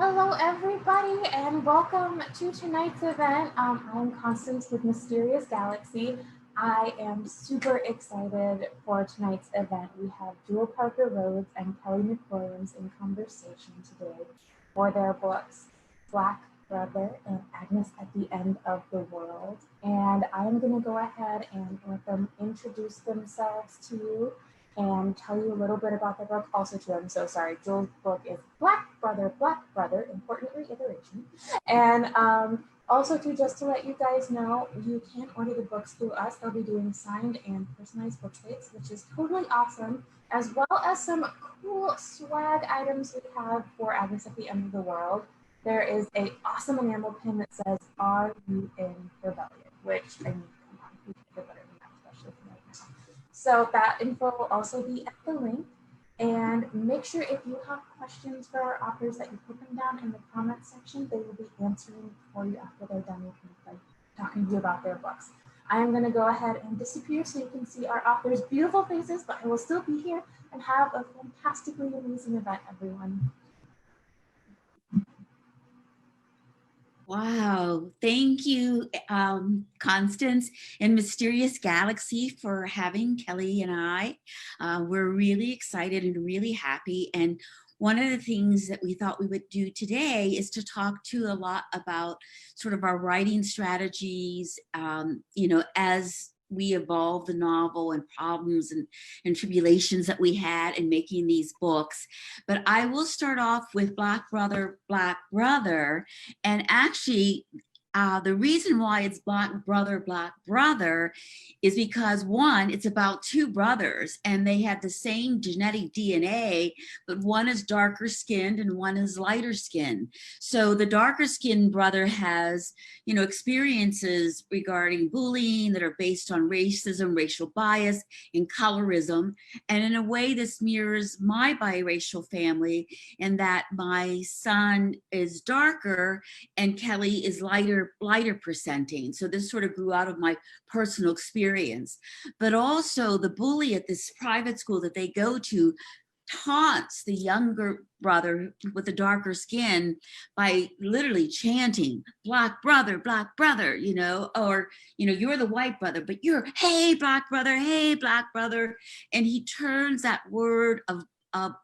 Hello, everybody, and welcome to tonight's event. I'm Constance with Mysterious Galaxy. I am super excited for tonight's event. We have Jewell Parker Rhodes and Kelly McWilliams in conversation today for their books, Black Brother and Agnus at the End of the World. And I'm going to go ahead and let them introduce themselves to you and tell you a little bit about the book. Also, too, I'm so sorry, Jewel's book is Black Brother, important reiteration. And also, too, just to let you guys know, you can order the books through us. They'll be doing signed and personalized book plates, which is totally awesome, as well as some cool swag items we have for Agnus at the End of the World. There is an awesome enamel pin that says, "Are you in rebellion?" Which, I mean, come on, who could get better than that, especially right now. So that info will also be at the link. And make sure if you have questions for our authors that you put them down in the comments section. They will be answering for you after they're done with like talking to you about their books. I am going to go ahead and disappear so you can see our authors' beautiful faces, but I will still be here and have a fantastically amazing event, everyone. Wow, thank you, Constance and Mysterious Galaxy for having Kelly and I. We're really excited and really happy. And one of the things that we thought we would do today is to talk to a lot about sort of our writing strategies, as we evolved the novel and problems and tribulations that we had in making these books. But I will start off with Black Brother, Black Brother. And actually, the reason why it's Black Brother is because one, it's about two brothers and they have the same genetic DNA, but one is darker skinned and one is lighter skinned. So the darker skinned brother has, experiences regarding bullying that are based on racism, racial bias, and colorism. And in a way, this mirrors my biracial family in that my son is darker and Kelly is lighter presenting. So this sort of grew out of my personal experience. But also the bully at this private school that they go to taunts the younger brother with the darker skin by literally chanting black brother, or you're the white brother, but you're, hey black brother. And he turns that word of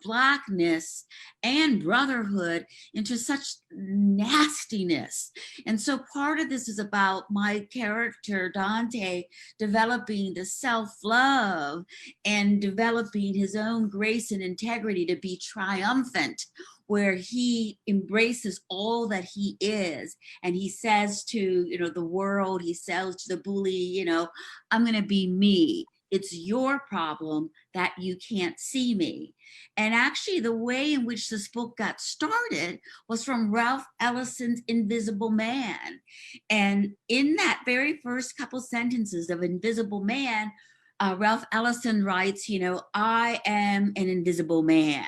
blackness and brotherhood into such nastiness. And so part of this is about my character Dante developing the self-love and developing his own grace and integrity to be triumphant, where he embraces all that he is. And he says to, the world, he says to the bully, I'm going to be me. It's your problem that you can't see me. And actually, the way in which this book got started was from Ralph Ellison's Invisible Man. And in that very first couple sentences of Invisible Man, Ralph Ellison writes, I am an invisible man.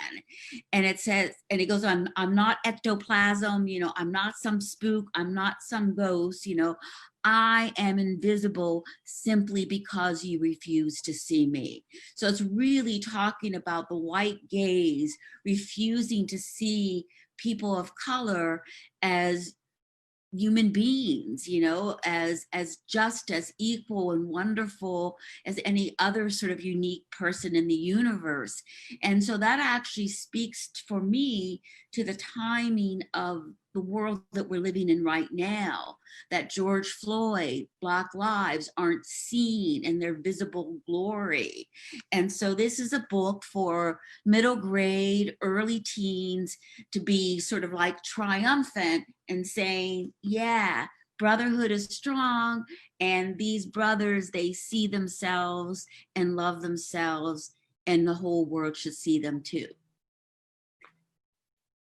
And it says, and it goes on, I'm not ectoplasm, I'm not some spook, I'm not some ghost, I am invisible simply because you refuse to see me. So it's really talking about the white gaze refusing to see people of color as human beings, as just as equal and wonderful as any other sort of unique person in the universe. And so that actually speaks for me to the timing of the world that we're living in right now, that George Floyd, Black lives aren't seen in their visible glory. And so this is a book for middle grade, early teens to be sort of like triumphant and saying, yeah, brotherhood is strong, and these brothers, they see themselves and love themselves, and the whole world should see them too.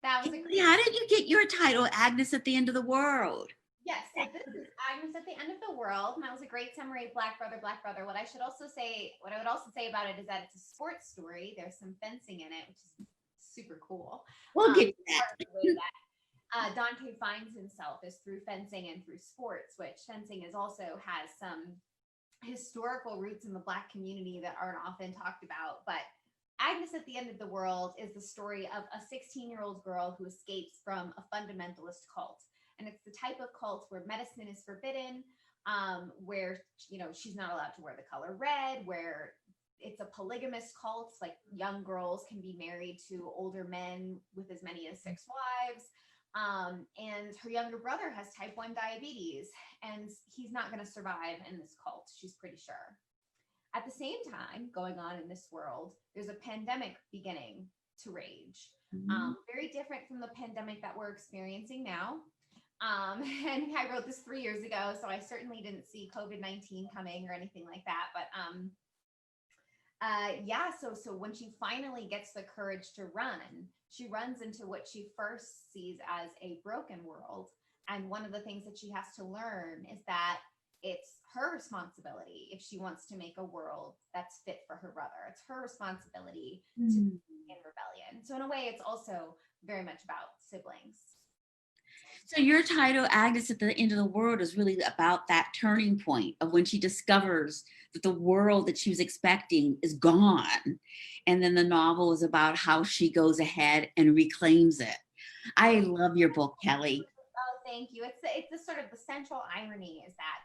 That was How did you get your title, Agnus at the End of the World? Yes, so this is Agnus at the End of the World. And that was a great summary of Black Brother, Black Brother. What I would also say about it is that it's a sports story. There's some fencing in it, which is super cool. We'll get to that. The way that Dante finds himself is through fencing and through sports, which fencing is also has some historical roots in the Black community that aren't often talked about. But Agnus at the End of the World is the story of a 16-year-old girl who escapes from a fundamentalist cult. And it's the type of cult where medicine is forbidden, where, she's not allowed to wear the color red, where it's a polygamous cult, like young girls can be married to older men with as many as 6 wives. And her younger brother has type 1 diabetes, and he's not going to survive in this cult, she's pretty sure. At the same time, going on in this world, there's a pandemic beginning to rage. Very different from the pandemic that we're experiencing now. And I wrote this 3 years ago, so I certainly didn't see COVID-19 coming or anything like that. But so when she finally gets the courage to run, she runs into what she first sees as a broken world. And one of the things that she has to learn is that it's her responsibility if she wants to make a world that's fit for her brother. It's her responsibility to be in rebellion. So in a way, it's also very much about siblings. So your title, Agnus at the End of the World, is really about that turning point of when she discovers that the world that she was expecting is gone. And then the novel is about how she goes ahead and reclaims it. I love your book, Kelly. Oh, thank you. It's the sort of the central irony is that,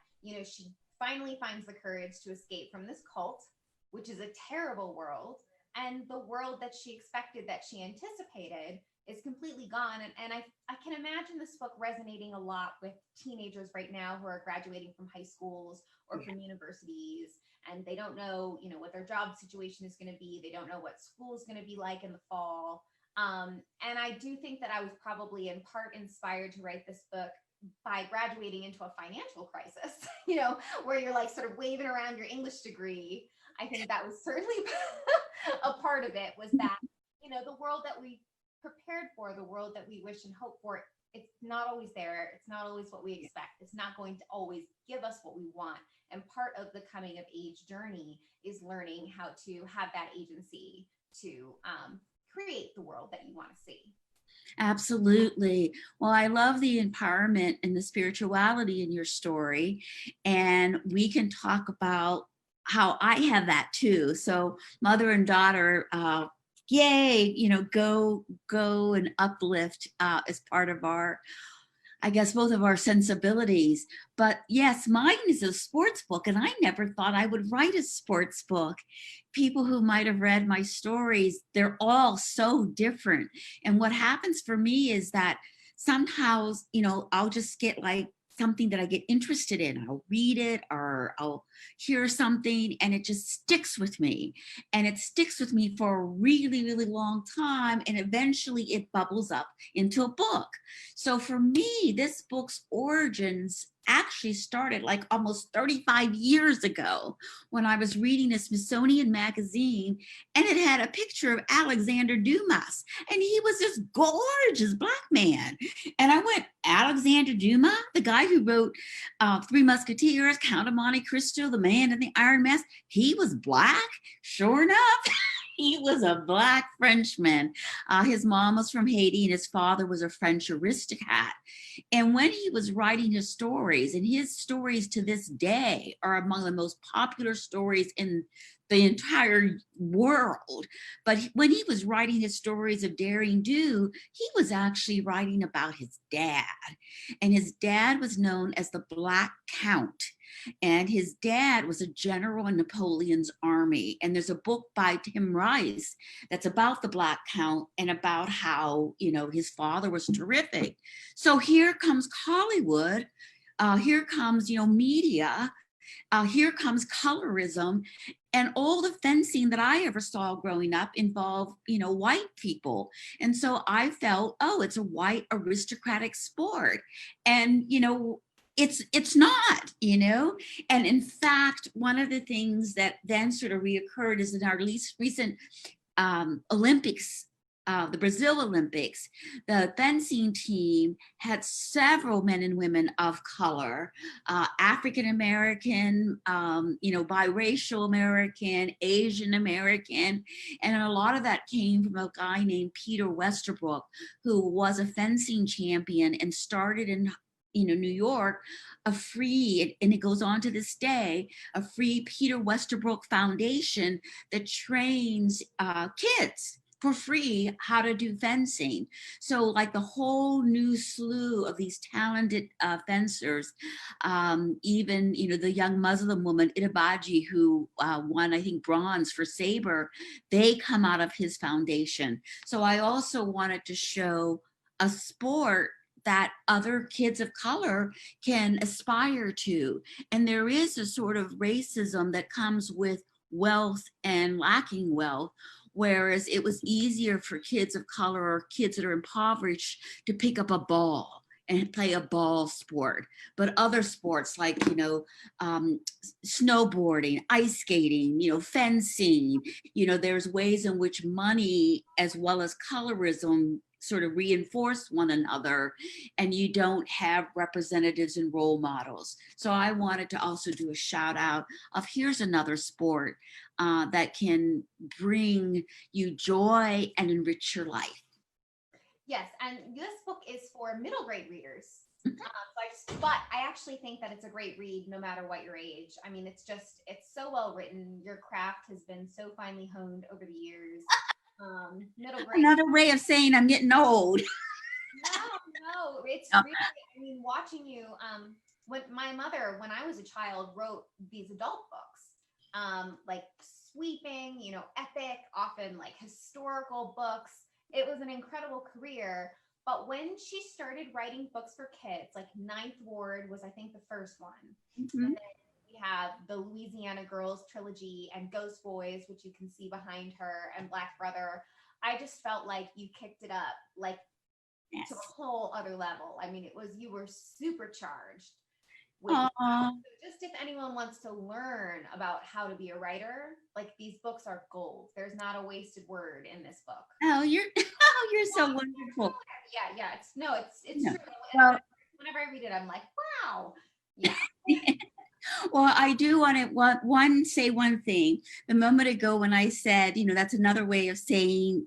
she finally finds the courage to escape from this cult, which is a terrible world. And the world that she expected, that she anticipated, is completely gone. And I can imagine this book resonating a lot with teenagers right now who are graduating from high schools or from universities, and they don't know, what their job situation is going to be. They don't know what school is going to be like in the fall. And I do think that I was probably in part inspired to write this book by graduating into a financial crisis, where you're like sort of waving around your English degree. I think that was certainly a part of it, was that, the world that we prepared for, the world that we wish and hope for, it's not always there. It's not always what we expect. It's not going to always give us what we want. And part of the coming of age journey is learning how to have that agency to create the world that you want to see. Absolutely. Well, I love the empowerment and the spirituality in your story. And we can talk about how I have that too. So mother and daughter, yay, go and uplift as part of our, I guess, both of our sensibilities. But yes, mine is a sports book, and I never thought I would write a sports book. People who might have read my stories, they're all so different. And what happens for me is that somehow, I'll just get like something that I get interested in. I'll read it or I'll hear something and it just sticks with me. And it sticks with me for a really, really long time. And eventually it bubbles up into a book. So for me, this book's origins actually started like almost 35 years ago when I was reading a Smithsonian magazine, and it had a picture of Alexander Dumas, and he was this gorgeous Black man. And I went, Alexander Dumas, the guy who wrote Three Musketeers, Count of Monte Cristo, The Man in the Iron Mask, he was Black? Sure enough. He was a Black Frenchman. His mom was from Haiti and his father was a French aristocrat. And when he was writing his stories, and his stories to this day are among the most popular stories in the entire world. But when he was writing his stories of daring do, he was actually writing about his dad. And his dad was known as the Black Count. And his dad was a general in Napoleon's army. And there's a book by Tim Rice that's about the Black Count and about how, his father was terrific. So here comes Hollywood. Here comes, media. Here comes colorism. And all the fencing that I ever saw growing up involved, white people. And so I felt, it's a white aristocratic sport. And, it's not, and in fact, one of the things that then sort of reoccurred is in our least recent Olympics, the Brazil Olympics, the fencing team had several men and women of color, African-American, biracial American, Asian American, and a lot of that came from a guy named Peter Westerbrook, who was a fencing champion and started in New York, a free, and it goes on to this day, a free Peter Westerbrook Foundation that trains kids for free how to do fencing. So like the whole new slew of these talented fencers, even, the young Muslim woman, Itabaji, who won, I think, bronze for saber, they come out of his foundation. So I also wanted to show a sport that other kids of color can aspire to. And there is a sort of racism that comes with wealth and lacking wealth, whereas it was easier for kids of color or kids that are impoverished to pick up a ball and play a ball sport. But other sports like, snowboarding, ice skating, fencing, there's ways in which money as well as colorism sort of reinforce one another, and you don't have representatives and role models. So I wanted to also do a shout out of here's another sport that can bring you joy and enrich your life. Yes, and this book is for middle grade readers. But I actually think that it's a great read no matter what your age. I mean, it's so well written. Your craft has been so finely honed over the years. Middle grade. Another way of saying I'm getting old. No, it's really, I mean, watching you, when my mother, when I was a child, wrote these adult books, like sweeping, epic, often like historical books. It was an incredible career. But when she started writing books for kids, like Ninth Ward was, I think, the first one. Mm-hmm. And then we have the Louisiana Girls trilogy and Ghost Boys, which you can see behind her, and Black Brother. I just felt like you kicked it up, like yes, to a whole other level. I mean, you were supercharged. So just if anyone wants to learn about how to be a writer, like these books are gold. There's not a wasted word in this book. Oh, you're so wonderful. Yeah. It's true. Well, whenever I read it, I'm like, wow. Yeah. Well, I do want to say one thing. The moment ago when I said, that's another way of saying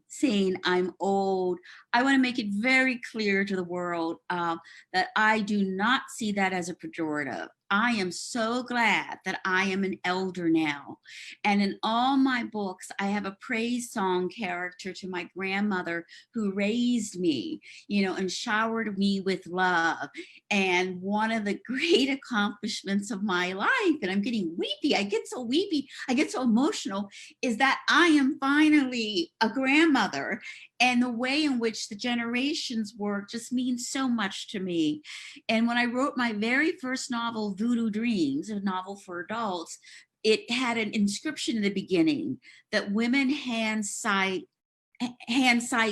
I'm old, I want to make it very clear to the world that I do not see that as a pejorative. I am so glad that I am an elder now. And in all my books, I have a praise song character to my grandmother who raised me, and showered me with love. And one of the great accomplishments of my life, and I'm getting weepy, I get so weepy, I get so emotional, is that I am finally a grandmother. And the way in which the generations work just means so much to me. And when I wrote my very first novel, Voodoo Dreams, a novel for adults, it had an inscription in the beginning that women hand sight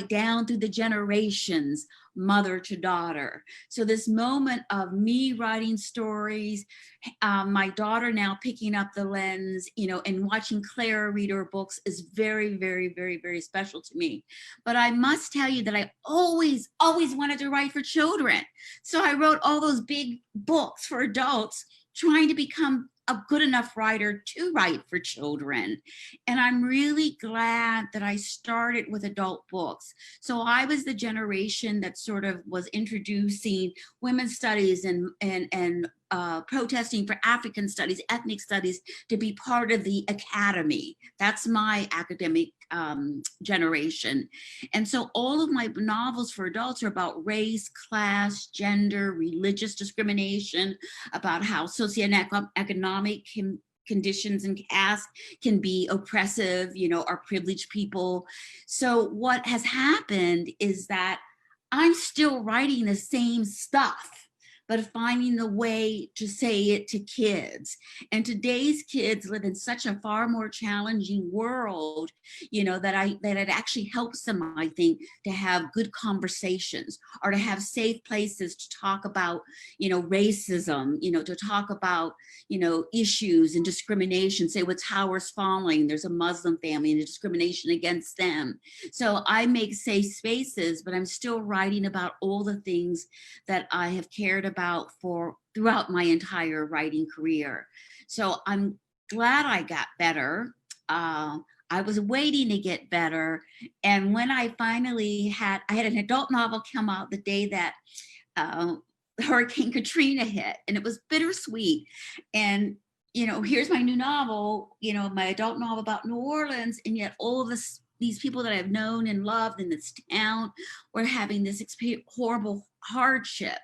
down through the generations, mother to daughter. So this moment of me writing stories, my daughter now picking up the lens, and watching Clara read her books is very, very, very, very special to me. But I must tell you that I always wanted to write for children. So I wrote all those big books for adults, trying to become a good enough writer to write for children. And I'm really glad that I started with adult books. So I was the generation that sort of was introducing women's studies and protesting for African studies, ethnic studies, to be part of the academy. That's my academic generation. And so all of my novels for adults are about race, class, gender, religious discrimination, about how socioeconomic conditions and caste can be oppressive, our privileged people. So what has happened is that I'm still writing the same stuff, but finding the way to say it to kids. And today's kids live in such a far more challenging world, that it actually helps them, I think, to have good conversations or to have safe places to talk about, racism, to talk about, issues and discrimination. Say what's Towers Falling, there's a Muslim family and the discrimination against them. So I make safe spaces, but I'm still writing about all the things that I have cared about throughout my entire writing career. So I'm glad I got better. I was waiting to get better. And when I finally I had an adult novel come out the day that Hurricane Katrina hit, and it was bittersweet. And, you know, here's my new novel, you know, my adult novel about New Orleans, and yet all of these people that I've known and loved in this town were having this horrible hardship.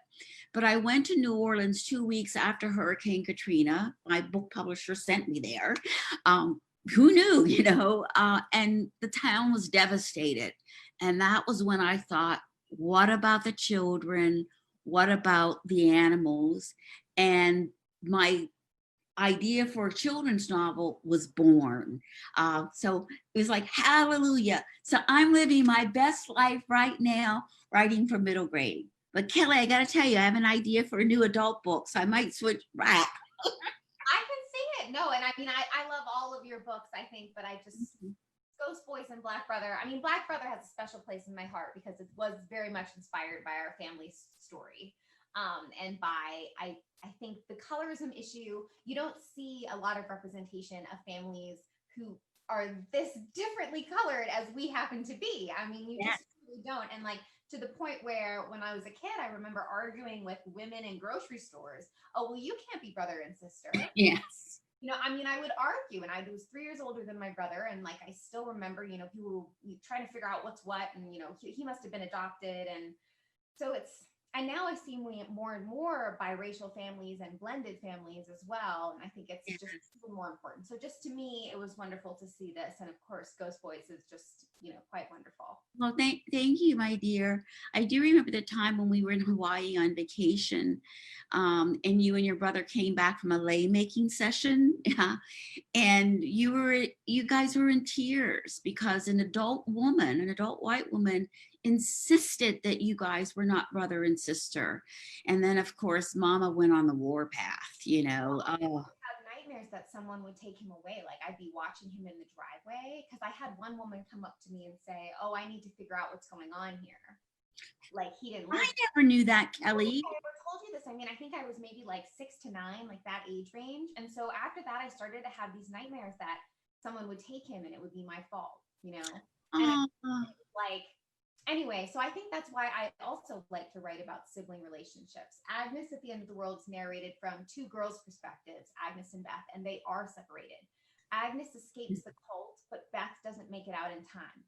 But I went to New Orleans 2 weeks after Hurricane Katrina. My book publisher sent me there. Who knew, you know, and the town was devastated. And that was when I thought, what about the children? What about the animals? And my idea for a children's novel was born. So it was like, hallelujah. So I'm living my best life right now, writing for middle grade. But Kelly, I got to tell you, I have an idea for a new adult book, so I might switch back. I can see it. No, and I mean, I love all of your books, I think, but I just, Ghost Boys and Black Brother. I mean, Black Brother has a special place in my heart because it was very much inspired by our family's story. And by, I think the colorism issue, you don't see a lot of representation of families who are this differently colored as we happen to be. I mean, you just really don't. And like, to the point where when I was a kid, I remember arguing with women in grocery stores. Oh, well, you can't be brother and sister. Yes. You know, I mean, I would argue, and I was 3 years older than my brother. And like, I still remember, you know, people trying to figure out what's what. And, you know, he must have been adopted. And so and now I see more and more biracial families and blended families as well. And I think it's just even more important. So just to me, it was wonderful to see this. And of course, Ghost Boys is just, you know, quite wonderful. Well, thank you, my dear. I do remember the time when we were in Hawaii on vacation, and you and your brother came back from a lei making session, and you guys were in tears because an adult white woman, insisted that you guys were not brother and sister. And then of course Mama went on the war path, you know. I have nightmares that someone would take him away. Like I'd be watching him in the driveway because I had one woman come up to me and say, oh, I need to figure out what's going on here. Like he didn't I never knew that, Kelly. I never told you this. I mean, I think I was maybe like 6 to 9, like that age range. And so after that, I started to have these nightmares that someone would take him and it would be my fault, you know. And like, anyway, so I think that's why I also like to write about sibling relationships. Agnus at the End of the World is narrated from 2 girls' perspectives, Agnus and Beth, and they are separated. Agnus escapes the cult, but Beth doesn't make it out in time.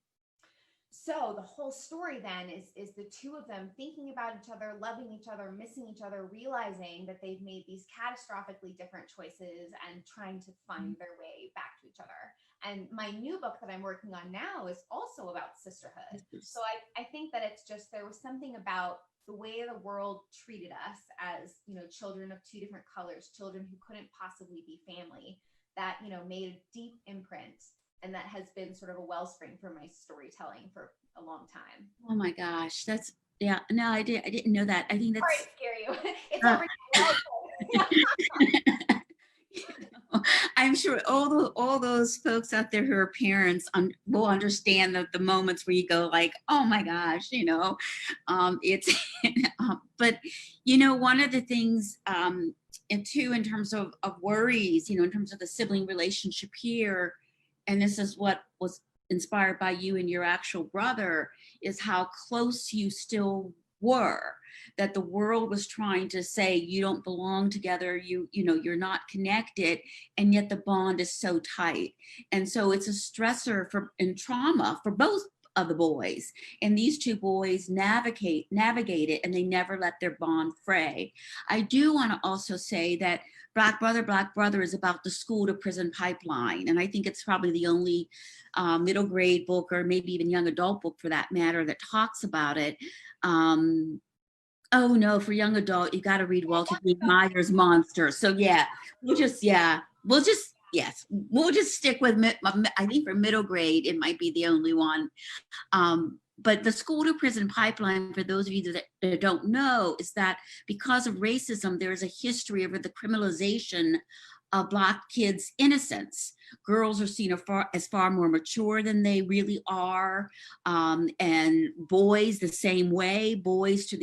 So the whole story then is the 2 of them thinking about each other, loving each other, missing each other, realizing that they've made these catastrophically different choices and trying to find their way back to each other. And my new book that I'm working on now is also about sisterhood. So I think that it's just, there was something about the way the world treated us as, you know, children of 2 different colors, children who couldn't possibly be family, that, you know, made a deep imprint. And that has been sort of a wellspring for my storytelling for a long time. Oh my gosh, that's, yeah, no, I didn't know that. I think that's. Sorry to scare you. It's already I'm sure all those folks out there who are parents will understand the moments where you go like, oh my gosh, you know, it's, but you know, one of the things, and too, in terms of worries, you know, in terms of the sibling relationship here, and this is what was inspired by you and your actual brother, is how close you still were, that the world was trying to say you don't belong together, you know, you're not connected, and yet the bond is so tight. And so it's a stressor and trauma for both of the boys, and these 2 boys navigate it, and they never let their bond fray. I do want to also say that Black Brother is about the school to prison pipeline. And I think it's probably the only middle grade book, or maybe even young adult book for that matter, that talks about it. Oh no, for young adult, you got to read Walter D. Meyer's Monster. So yeah, we'll just stick with, I think for middle grade, it might be the only one. But the school to prison pipeline, for those of you that don't know, is that because of racism, there is a history of the criminalization of Black kids' innocence. Girls are seen as far more mature than they really are, and boys the same way. Boys,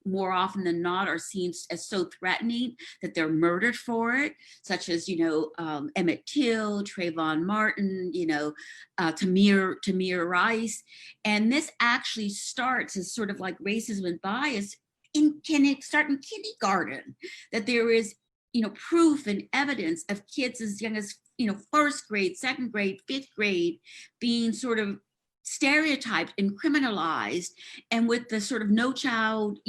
more often than not, are seen as so threatening that they're murdered for it, such as, you know, Emmett Till, Trayvon Martin, you know, Tamir Rice. And this actually starts as sort of like racism and bias can it start in kindergarten, that there is, proof and evidence of kids as young as, first grade, second grade, fifth grade being sort of stereotyped and criminalized, and with the sort of no child,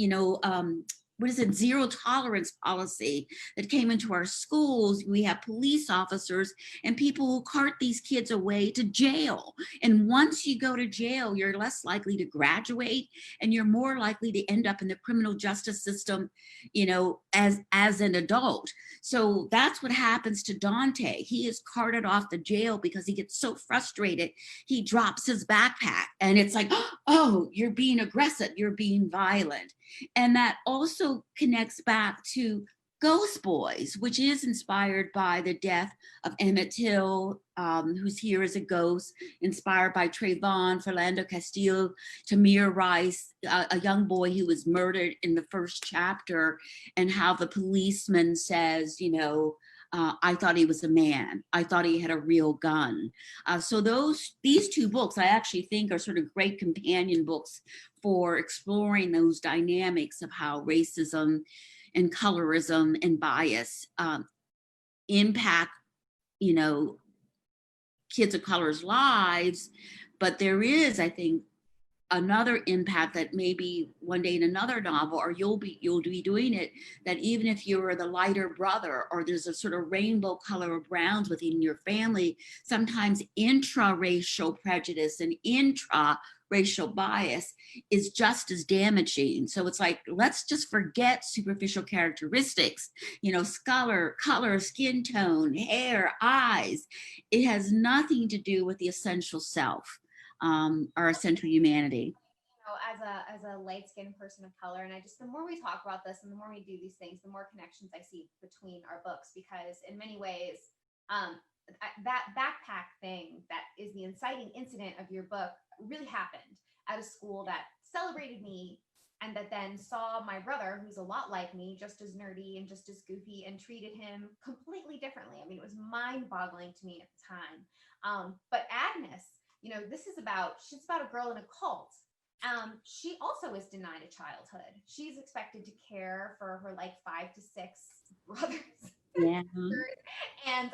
what is it, zero tolerance policy that came into our schools. We have police officers and people who cart these kids away to jail. And once you go to jail, you're less likely to graduate, and you're more likely to end up in the criminal justice system, as an adult. So that's what happens to Dante. He is carted off to jail because he gets so frustrated, he drops his backpack, and it's like, oh, you're being aggressive, you're being violent. And that also connects back to Ghost Boys, which is inspired by the death of Emmett Till, who's here as a ghost, inspired by Trayvon, Philando Castillo, Tamir Rice, a young boy who was murdered in the first chapter, and how the policeman says, I thought he was a man. I thought he had a real gun. So these two books, I actually think, are sort of great companion books for exploring those dynamics of how racism and colorism and bias impact, kids of color's lives. But there is, I think, another impact that maybe one day in another novel, or you'll be doing it, that even if you're the lighter brother, or there's a sort of rainbow color of browns within your family, sometimes intra-racial prejudice and intra-racial bias is just as damaging. So it's like, let's just forget superficial characteristics, color, skin tone, hair, eyes. It has nothing to do with the essential self. Our essential humanity. As a light-skinned person of color, and the more we talk about this and the more we do these things, the more connections I see between our books, because in many ways, that backpack thing that is the inciting incident of your book really happened at a school that celebrated me, and that then saw my brother, who's a lot like me, just as nerdy and just as goofy, and treated him completely differently. I mean, it was mind-boggling to me at the time. But Agnus, she's about a girl in a cult. She also is denied a childhood. She's expected to care for her 5 to 6 brothers. Yeah. And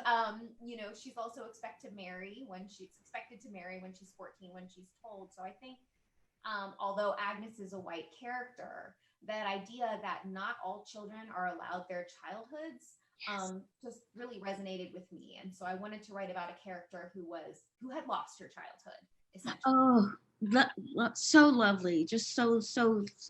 she's also expected to marry when she's 14, when she's told. So I think, although Agnus is a white character, that idea that not all children are allowed their childhoods just really resonated with me. And so I wanted to write about a character who had lost her childhood, essentially. Oh, so lovely. Just so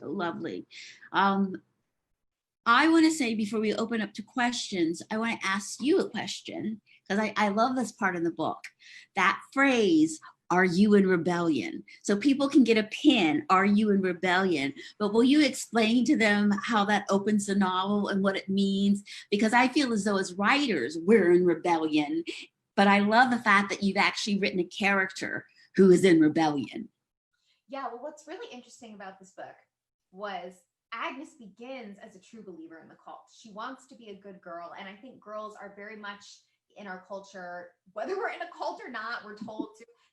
lovely. I want to say, before we open up to questions, I want to ask you a question, because I love this part of the book. That phrase, "Are you in rebellion?" So people can get a pin, "Are you in rebellion?" But will you explain to them how that opens the novel and what it means? Because I feel as though as writers, we're in rebellion. But I love the fact that you've actually written a character who is in rebellion. Yeah, well, what's really interesting about this book was Agnus begins as a true believer in the cult. She wants to be a good girl. And I think girls are very much in our culture, whether we're in a cult or not, we're told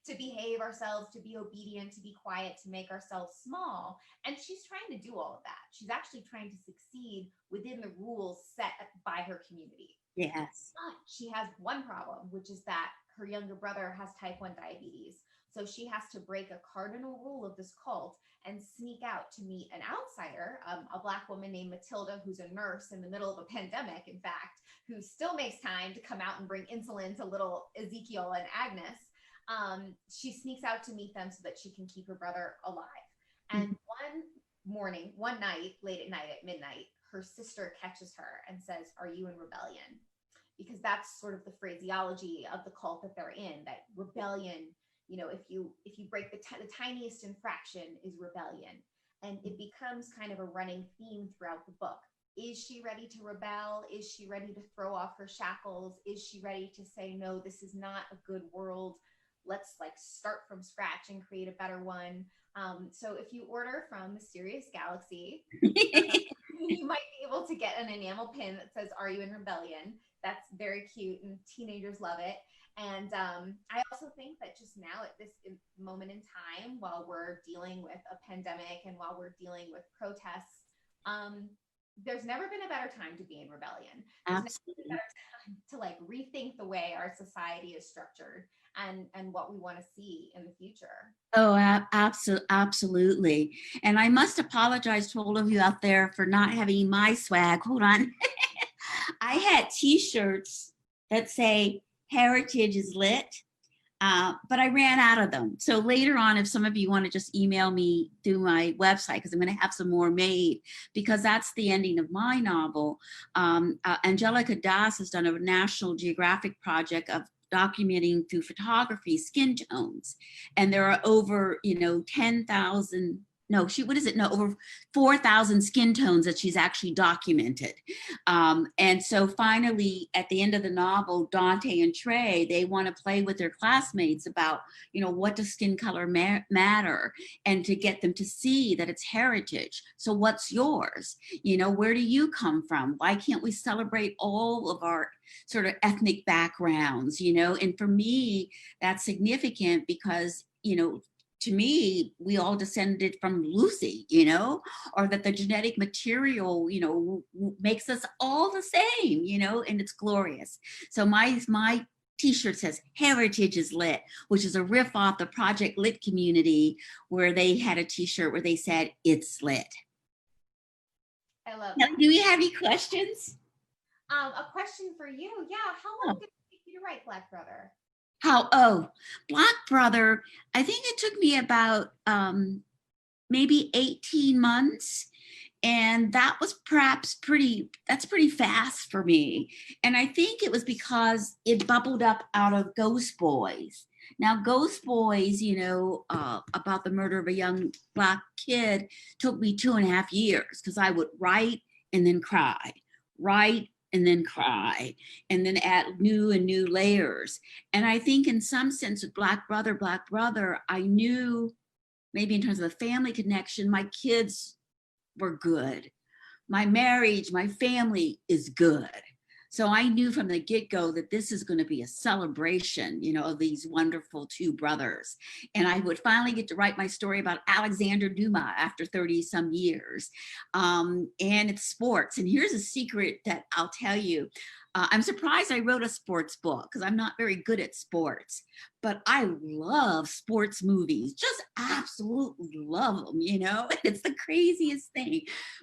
to behave ourselves, to be obedient, to be quiet, to make ourselves small. And she's trying to do all of that. She's actually trying to succeed within the rules set by her community. Yes. But she has one problem, which is that her younger brother has type 1 diabetes. So she has to break a cardinal rule of this cult and sneak out to meet an outsider, a Black woman named Matilda, who's a nurse in the middle of a pandemic, in fact, who still makes time to come out and bring insulin to little Ezekiel and Agnus. She sneaks out to meet them so that she can keep her brother alive. And one night, late at night at midnight, her sister catches her and says, "Are you in rebellion?" Because that's sort of the phraseology of the cult that they're in, that rebellion, if you break the tiniest infraction is rebellion. And it becomes kind of a running theme throughout the book. Is she ready to rebel? Is she ready to throw off her shackles? Is she ready to say, no, this is not a good world. Let's start from scratch and create a better one. So if you order from Mysterious Galaxy, you might be able to get an enamel pin that says, "Are you in rebellion?" That's very cute, and teenagers love it. And I also think that just now at this moment in time, while we're dealing with a pandemic and while we're dealing with protests, There's never been a better time to be in rebellion. There's never been a Absolutely. better time to like rethink the way our society is structured and what we want to see in the future. Oh, absolutely. And I must apologize to all of you out there for not having my swag. Hold on. I had t-shirts that say heritage is lit, but I ran out of them. So later on, if some of you want to just email me through my website, because I'm going to have some more made, because that's the ending of my novel. Angelica Das has done a National Geographic project of documenting through photography skin tones, and there are over 10,000. No, what is it? No, over 4,000 skin tones that she's actually documented. And so finally, at the end of the novel, Dante and Trey, they want to play with their classmates about, what does skin color matter, and to get them to see that it's heritage. So what's yours? Where do you come from? Why can't we celebrate all of our sort of ethnic backgrounds? And for me, that's significant because, to me, we all descended from Lucy, or that the genetic material, makes us all the same, and it's glorious. So my t-shirt says heritage is lit, which is a riff off the Project Lit community, where they had a t-shirt where they said it's lit. I love Now, that. do you have any questions? A question for you. Yeah. How long did it take you to write Black Brother? Black Brother, I think it took me about maybe 18 months. And that was perhaps that's pretty fast for me. And I think it was because it bubbled up out of Ghost Boys. Now, Ghost Boys, about the murder of a young Black kid, took me 2.5 years because I would write and then cry, write and then cry, and then add new and new layers. And I think in some sense with Black Brother, I knew maybe in terms of the family connection, my kids were good. My marriage, my family is good. So I knew from the get-go that this is going to be a celebration, of these wonderful two brothers. And I would finally get to write my story about Alexander Dumas after 30 some years. And it's sports. And here's a secret that I'll tell you. I'm surprised I wrote a sports book because I'm not very good at sports, but I love sports movies, just absolutely love them, it's the craziest thing.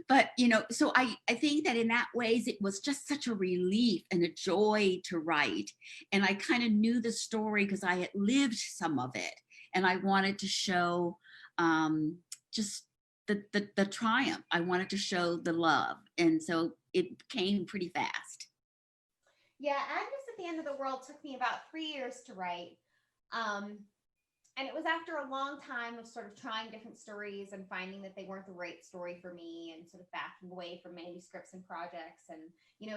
But, so I think that in that ways, it was just such a relief and a joy to write. And I kind of knew the story because I had lived some of it. And I wanted to show just the triumph. I wanted to show the love. And so it came pretty fast. Yeah, Agnus at the End of the World took me about 3 years to write. And it was after a long time of sort of trying different stories and finding that they weren't the right story for me and sort of backing away from manuscripts and projects. And,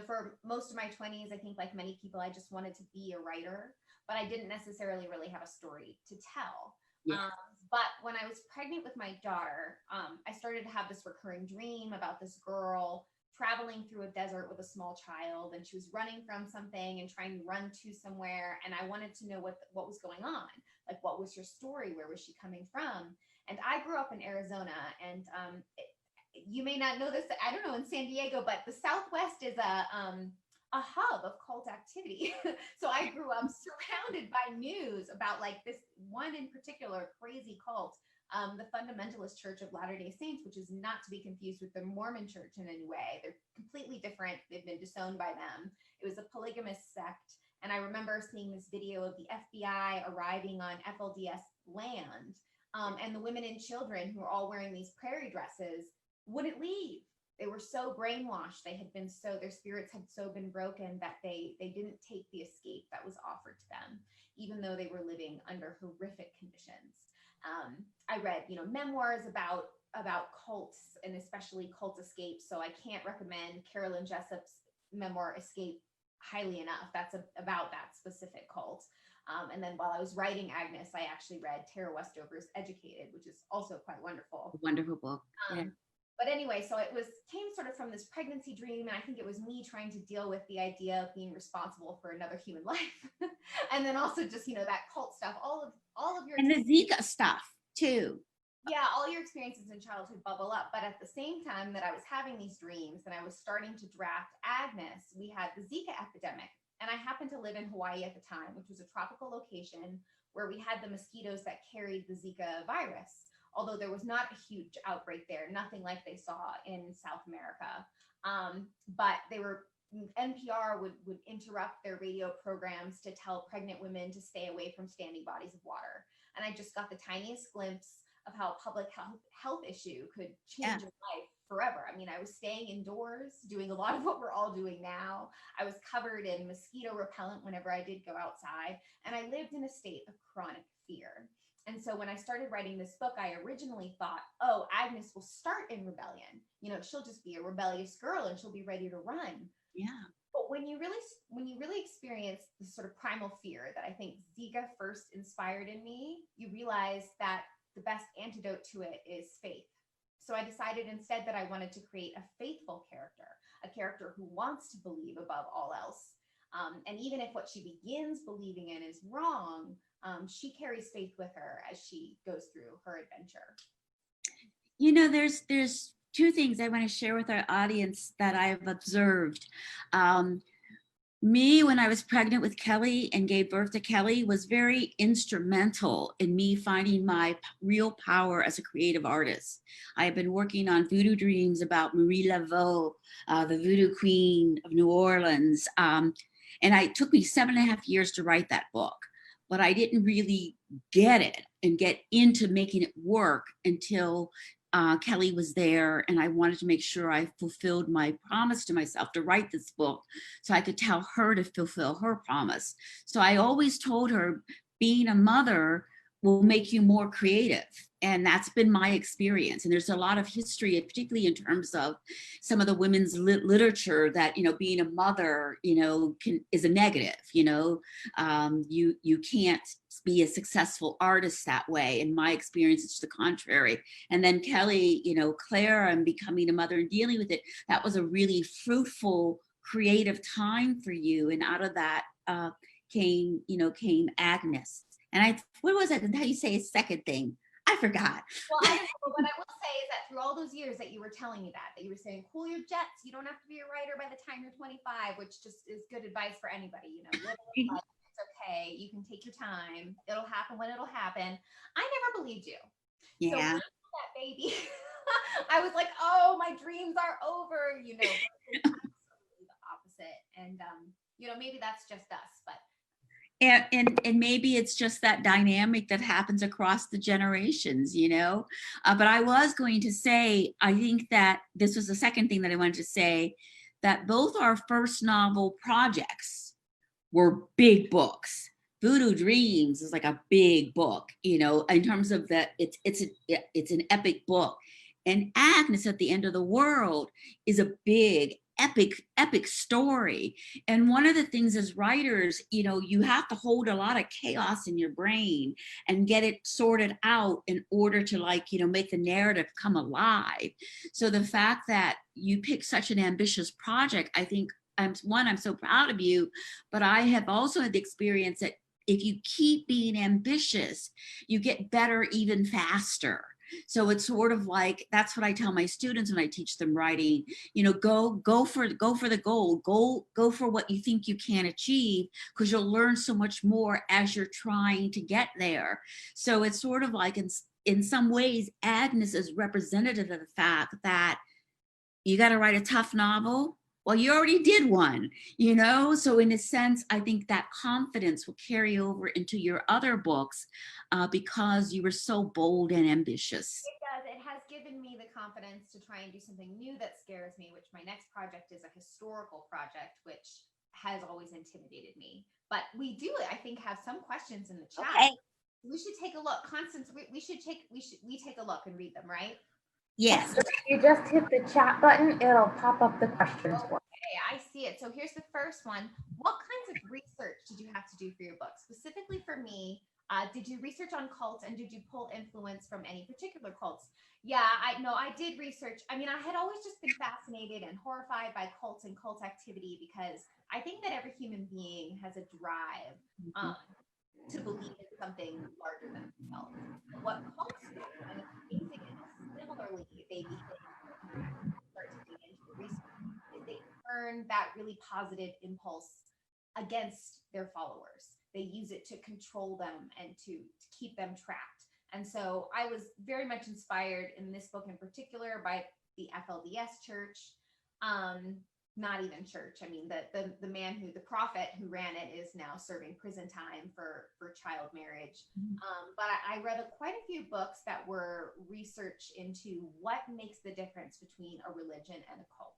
for most of my 20s, I think like many people, I just wanted to be a writer, but I didn't necessarily really have a story to tell. Yeah. But when I was pregnant with my daughter, I started to have this recurring dream about this girl traveling through a desert with a small child, and she was running from something and trying to run to somewhere. And I wanted to know what was going on. Like, what was your story? Where was she coming from? And I grew up in Arizona, and you may not know this, I don't know, in San Diego, but the Southwest is a hub of cult activity. So I grew up surrounded by news about like this one in particular crazy cult. The Fundamentalist Church of Latter-day Saints, which is not to be confused with the Mormon Church in any way. They're completely different. They've been disowned by them. It was a polygamous sect. And I remember seeing this video of the FBI arriving on FLDS land, and the women and children who were all wearing these prairie dresses wouldn't leave. They were so brainwashed. Their spirits had so been broken that they didn't take the escape that was offered to them, even though they were living under horrific conditions. I read, memoirs about cults and especially cult escapes. So I can't recommend Carolyn Jessup's memoir Escape highly enough. That's about that specific cult. And then while I was writing Agnus, I actually read Tara Westover's Educated, which is also quite wonderful. Wonderful book. Yeah. But anyway, so it came sort of from this pregnancy dream, and I think it was me trying to deal with the idea of being responsible for another human life, and then also just that cult stuff, all of your And the Zika stuff too. Yeah, all your experiences in childhood bubble up. But at the same time that I was having these dreams and I was starting to draft Agnus, we had the Zika epidemic. And I happened to live in Hawaii at the time, which was a tropical location where we had the mosquitoes that carried the Zika virus. Although there was not a huge outbreak there, nothing like they saw in South America. But they were NPR would interrupt their radio programs to tell pregnant women to stay away from standing bodies of water. And I just got the tiniest glimpse of how a public health issue could change your life forever. I mean, I was staying indoors, doing a lot of what we're all doing now. I was covered in mosquito repellent whenever I did go outside, and I lived in a state of chronic fear. And so when I started writing this book, I originally thought, oh, Agnus will start in rebellion. You know, she'll just be a rebellious girl and she'll be ready to run. Yeah. But when you really experience the sort of primal fear that I think Zika first inspired in me, you realize that the best antidote to it is faith. So I decided instead that I wanted to create a faithful character, a character who wants to believe above all else. And even if what she begins believing in is wrong, she carries faith with her as she goes through her adventure. You know, there's two things I want to share with our audience that I've observed. Me, when I was pregnant with Kelly and gave birth to Kelly, was very instrumental in me finding my real power as a creative artist. I have been working on voodoo dreams about Marie Laveau, the voodoo queen of New Orleans. And it took me 7.5 years to write that book, but I didn't really get it and get into making it work until Kelly was there, and I wanted to make sure I fulfilled my promise to myself to write this book so I could tell her to fulfill her promise. So I always told her being a mother will make you more creative. And that's been my experience. And there's a lot of history, particularly in terms of some of the women's literature that, you know, being a mother, you know, is a negative, you know, you can't be a successful artist that way. In my experience, it's the contrary. And then Kelly, you know, Claire and becoming a mother and dealing with it, that was a really fruitful, creative time for you. And out of that came Agnus. And what was it? How you say a second thing? I forgot. Well, I don't know, but what I will say is that through all those years that you were telling me that you were saying, cool your jets. You don't have to be a writer by the time you're 25, which just is good advice for anybody. You know, live life, it's okay. You can take your time. It'll happen when it'll happen. I never believed you. Yeah. So when I saw that baby, I was like, oh, my dreams are over. You know, absolutely the opposite. And you know, maybe that's just us, but. And maybe it's just that dynamic that happens across the generations, you know. But I was going to say, I think that this was the second thing that I wanted to say, that both our first novel projects were big books. Voodoo Dreams is like a big book, you know, in terms of that it's an epic book. And Agnus at the End of the World is a big epic story. And one of the things as writers, you know, you have to hold a lot of chaos in your brain and get it sorted out in order to, like, you know, make the narrative come alive. So the fact that you picked such an ambitious project, I think I'm so proud of you, but I have also had the experience that if you keep being ambitious, you get better even faster. So it's sort of like, that's what I tell my students when I teach them writing, you know, go for the goal, go for what you think you can achieve, because you'll learn so much more as you're trying to get there. So it's sort of like in some ways, Agnus is representative of the fact that you got to write a tough novel. Well, you already did one, you know? So in a sense, I think that confidence will carry over into your other books because you were so bold and ambitious. It does. It has given me the confidence to try and do something new that scares me, which my next project is a historical project, which has always intimidated me. But we do, I think, have some questions in the chat. Okay. We should take a look. Constance, we take a look and read them, right? Yes. If you just hit the chat button, it'll pop up the questions for you. Okay, I see it. So here's the first one. What kinds of research did you have to do for your book? Specifically for me, did you research on cults, and did you pull influence from any particular cults? Yeah, I did research. I mean, I had always just been fascinated and horrified by cults and cult activity, because I think that every human being has a drive to believe in something larger than themselves. What cults do, and turn that really positive impulse against their followers. They use it to control them and to keep them trapped. And so I was very much inspired in this book in particular by the FLDS church. Not even church. I mean, the man the prophet who ran it is now serving prison time for child marriage. But I read quite a few books that were research into what makes the difference between a religion and a cult.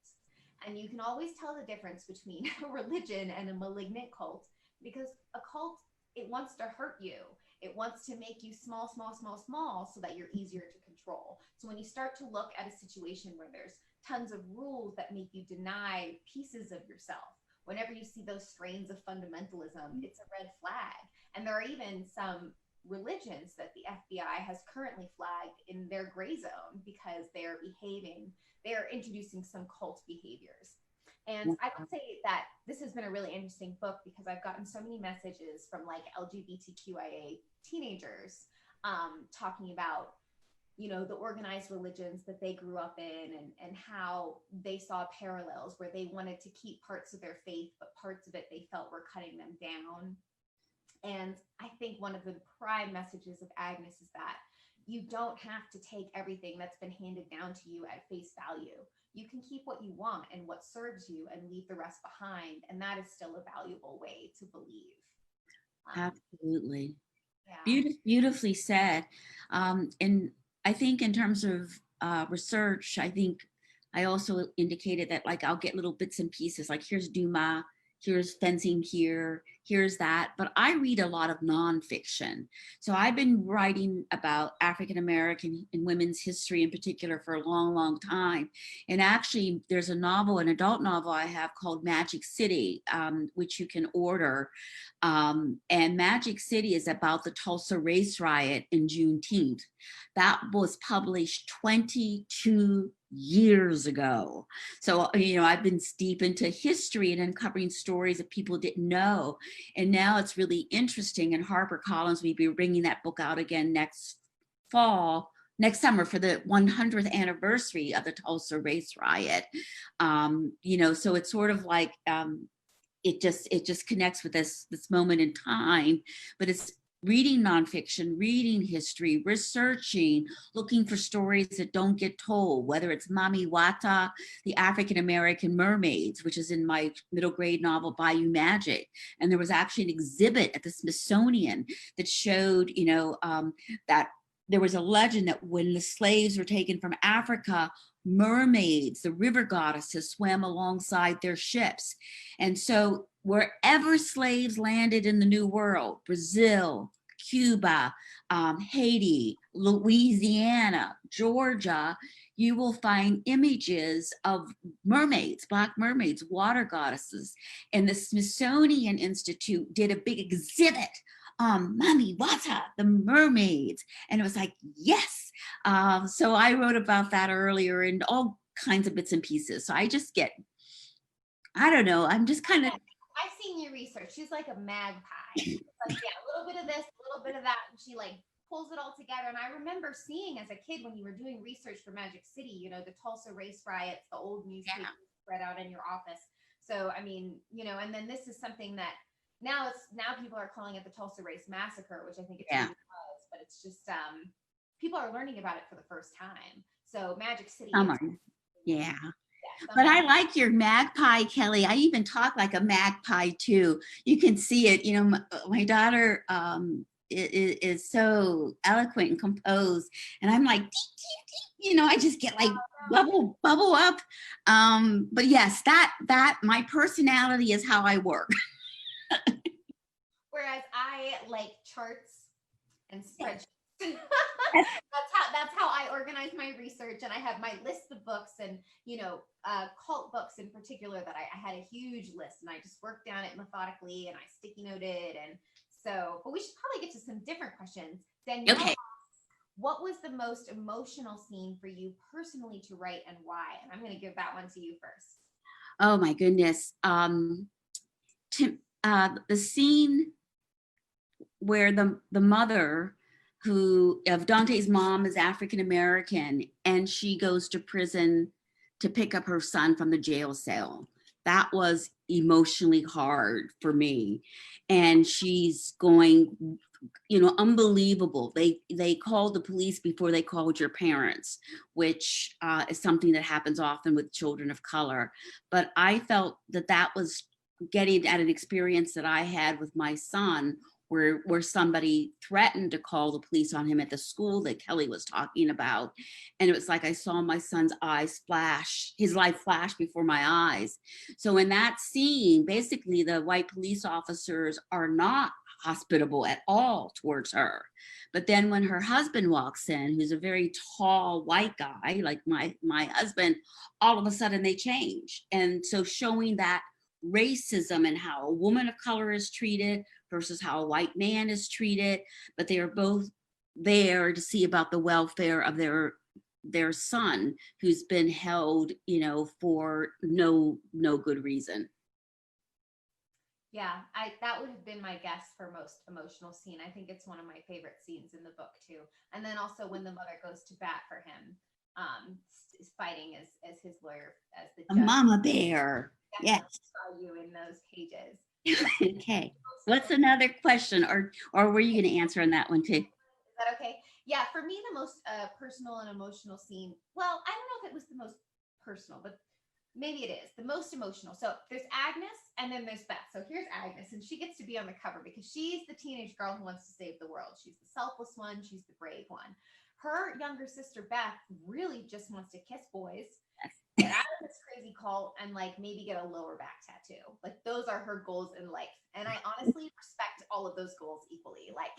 And you can always tell the difference between a religion and a malignant cult, because a cult, it wants to hurt you. It wants to make you small, small, small, small so that you're easier to control. So when you start to look at a situation where there's tons of rules that make you deny pieces of yourself, whenever you see those strains of fundamentalism, it's a red flag. And there are even some religions that the FBI has currently flagged in their gray zone because they are introducing some cult behaviors. And I would say that this has been a really interesting book because I've gotten so many messages from like LGBTQIA teenagers talking about, you know, the organized religions that they grew up in and how they saw parallels where they wanted to keep parts of their faith, but parts of it they felt were cutting them down. And I think one of the prime messages of Agnus is that you don't have to take everything that's been handed down to you at face value. You can keep what you want and what serves you and leave the rest behind. And that is still a valuable way to believe. Absolutely. Yeah. Beautifully said. And I think in terms of research, I think I also indicated that like I'll get little bits and pieces, like here's Dumas, here's fencing here, here's that. But I read a lot of nonfiction. So I've been writing about African-American and women's history in particular for a long, long time. And actually there's a novel, an adult novel I have called Magic City, which you can order. And Magic City is about the Tulsa race riot in Juneteenth. That was published 22 years ago. So, you know, I've been deep into history and uncovering stories that people didn't know. And now it's really interesting. And HarperCollins will be bringing that book out again next summer for the 100th anniversary of the Tulsa race riot. You know, so it's sort of like, it just connects with this moment in time, but it's reading nonfiction, reading history, researching, looking for stories that don't get told, whether it's Mami Wata, the African-American mermaids, which is in my middle grade novel, Bayou Magic. And there was actually an exhibit at the Smithsonian that showed, you know, that there was a legend that when the slaves were taken from Africa, mermaids, the river goddesses, swam alongside their ships. And so wherever slaves landed in the New World, Brazil, Cuba, Haiti, Louisiana, Georgia, you will find images of mermaids, Black mermaids, water goddesses. And the Smithsonian Institute did a big exhibit, Mami Wata, the mermaids. And it was like, yes. So I wrote about that earlier and all kinds of bits and pieces. So I just get, I don't know, I'm just kind of. I've seen your research. She's like a magpie. It's like, yeah, a little bit of this, a little bit of that. And she like pulls it all together. And I remember seeing as a kid when you were doing research for Magic City, you know, the Tulsa race riots, the old newspaper spread out in your office. So, I mean, you know, and then this is something that now people are calling it the Tulsa Race Massacre, which I think it really was, but it's just, people are learning about it for the first time. So Magic City. Yeah. But I like your magpie, Kelly. I even talk like a magpie too. You can see it. You know, my daughter is so eloquent and composed, and I'm like, dee, dee, dee. You know, I just get like bubble up. But yes, that my personality is how I work. Whereas I like charts and spreadsheets. That's how I organize my research, and I have my list of books, and you know, cult books in particular that I had a huge list, and I just worked down it methodically, and I sticky noted, and so. But we should probably get to some different questions. Danielle asks, what was the most emotional scene for you personally to write, and why? And I'm going to give that one to you first. Oh my goodness, the scene where the mother of Dante's mom is African-American, and she goes to prison to pick up her son from the jail cell. that was emotionally hard for me. And she's going, unbelievable. They called the police before they called your parents, which is something that happens often with children of color. But I felt that was getting at an experience that I had with my son, where somebody threatened to call the police on him at the school that Kelly was talking about. And it was like I saw my son's eyes flash, his life flash before my eyes. So in that scene, basically the white police officers are not hospitable at all towards her. But then when her husband walks in, who's a very tall white guy, like my husband, all of a sudden they change. And so showing that racism and how a woman of color is treated versus how a white man is treated, but they are both there to see about the welfare of their son, who's been held, for no good reason. Yeah, that would have been my guess for most emotional scene. I think it's one of my favorite scenes in the book too. And then also when the mother goes to bat for him, is fighting as his lawyer, as the judge. A mama bear. Yes. Saw you in those pages. Okay. What's another question, or were you going to answer on that one too? Is that okay? Yeah, for me, the most personal and emotional scene. Well, I don't know if it was the most personal, but maybe it is the most emotional. So there's Agnus and then there's Beth. So here's Agnus, and she gets to be on the cover because she's the teenage girl who wants to save the world. She's the selfless one. She's the brave one. Her younger sister, Beth, really just wants to kiss boys, get out of this crazy cult, and like maybe get a lower back tattoo. Like those are her goals in life. And I honestly respect all of those goals equally. Like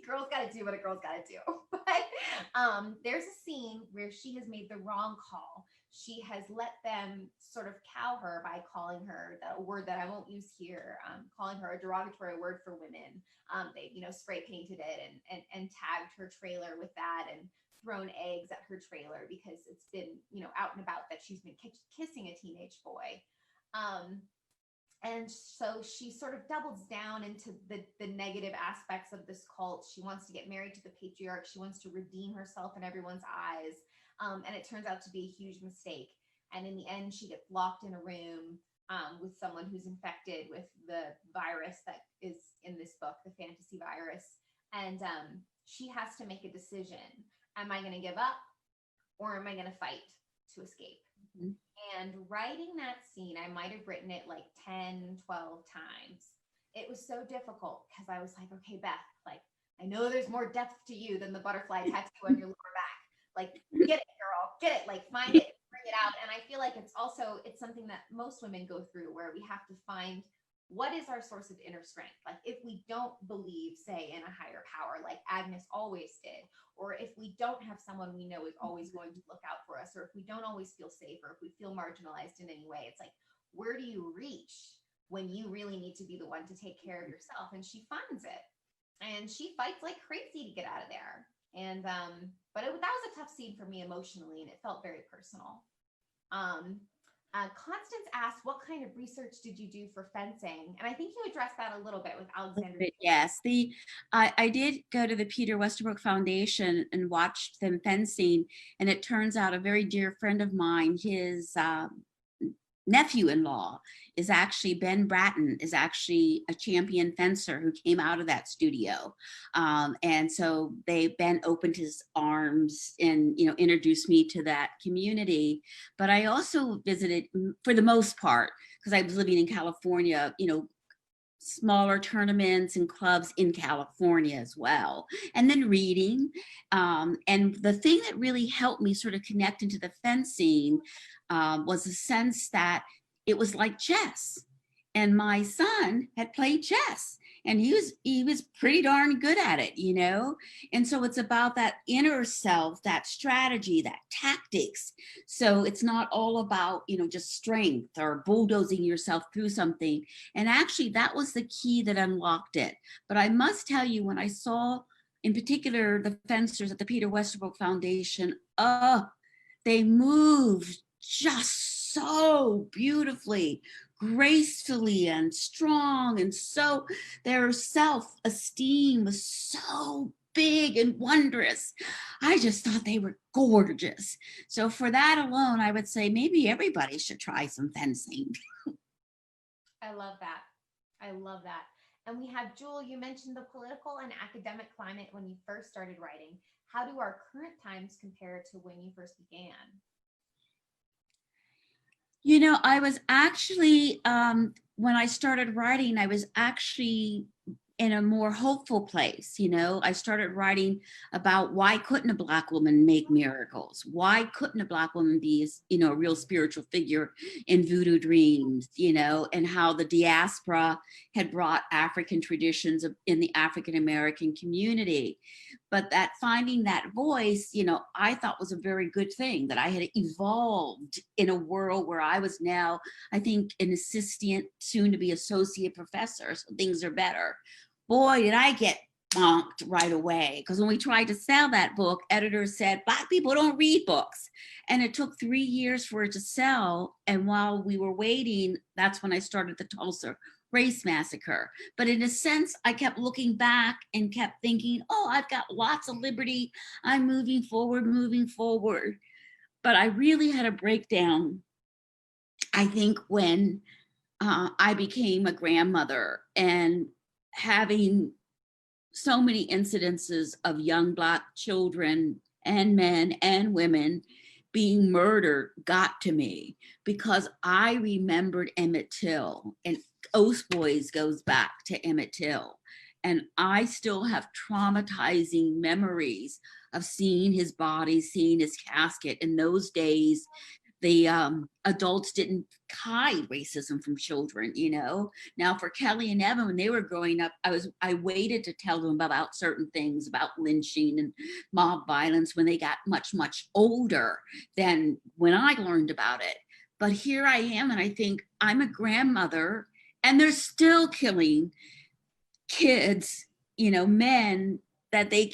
girls got to do what a girl's got to do. But there's a scene where she has made the wrong call. She has let them sort of cow her by calling her a word that I won't use here, calling her a derogatory word for women. They, spray painted it and tagged her trailer with that and thrown eggs at her trailer because it's been, out and about that she's been kissing a teenage boy. And so she sort of doubles down into the negative aspects of this cult. She wants to get married to the patriarch. She wants to redeem herself in everyone's eyes. And it turns out to be a huge mistake. And in the end, she gets locked in a room with someone who's infected with the virus that is in this book, the fantasy virus. And she has to make a decision. Am I going to give up or am I going to fight to escape? Mm-hmm. And writing that scene, I might have written it like 10, 12 times. It was so difficult because I was like, okay, Beth, like, I know there's more depth to you than the butterfly tattoo on your lower back. Like, get it, girl, get it, like, find it, bring it out. And I feel like it's something that most women go through where we have to find what is our source of inner strength. Like if we don't believe, say, in a higher power, like Agnus always did, or if we don't have someone we know is always going to look out for us, or if we don't always feel safe, or if we feel marginalized in any way, it's like, where do you reach when you really need to be the one to take care of yourself? And she finds it, and she fights like crazy to get out of there. And but that was a tough scene for me emotionally, and it felt very personal. Constance asked, what kind of research did you do for fencing? And I think you addressed that a little bit with Alexander. Yes, I did go to the Peter Westerbrook Foundation and watched them fencing, and it turns out a very dear friend of mine, his nephew-in-law is actually, Ben Bratton, is actually a champion fencer who came out of that studio. And so Ben opened his arms and, introduced me to that community. But I also visited, for the most part, because I was living in California, smaller tournaments and clubs in California as well. And then reading. And the thing that really helped me sort of connect into the fencing was a sense that it was like chess. And my son had played chess, and he was pretty darn good at it, And so it's about that inner self, that strategy, that tactics. So it's not all about, just strength or bulldozing yourself through something. And actually that was the key that unlocked it. But I must tell you, when I saw in particular the fencers at the Peter Westerbrook Foundation, they moved just so beautifully, gracefully, and strong, and so their self-esteem was so big and wondrous. I just thought they were gorgeous. So for that alone, I would say maybe everybody should try some fencing. I love that. I love that. And we have Jewell, you mentioned the political and academic climate when you first started writing. How do our current times compare to when you first began? You know, I was actually, when I started writing, I was actually in a more hopeful place. You know, I started writing about why couldn't a Black woman make miracles? Why couldn't a Black woman be, you know, a real spiritual figure in voodoo dreams, you know, and how the diaspora had brought African traditions in the African American community. But that finding that voice, you know, I thought was a very good thing, that I had evolved in a world where I was now, I think, an assistant, soon to be associate professor. So things are better. Boy, did I get bonked right away. Because when we tried to sell that book, editors said, Black people don't read books. And it took 3 years for it to sell. And while we were waiting, that's when I started the Tulsa race massacre. But in a sense, I kept looking back and kept thinking, oh, I've got lots of liberty. I'm moving forward, moving forward. But I really had a breakdown, I think, when I became a grandmother and having so many incidences of young Black children and men and women being murdered got to me, because I remembered Emmett Till, and Oast Boys goes back to Emmett Till. And I still have traumatizing memories of seeing his body, seeing his casket. In those days, the adults didn't hide racism from children, you know. Now for Kelly and Evan, when they were growing up, I waited to tell them about certain things, about lynching and mob violence, when they got much, much older than when I learned about it. But here I am, and I think I'm a grandmother, and they're still killing kids, you know, men that they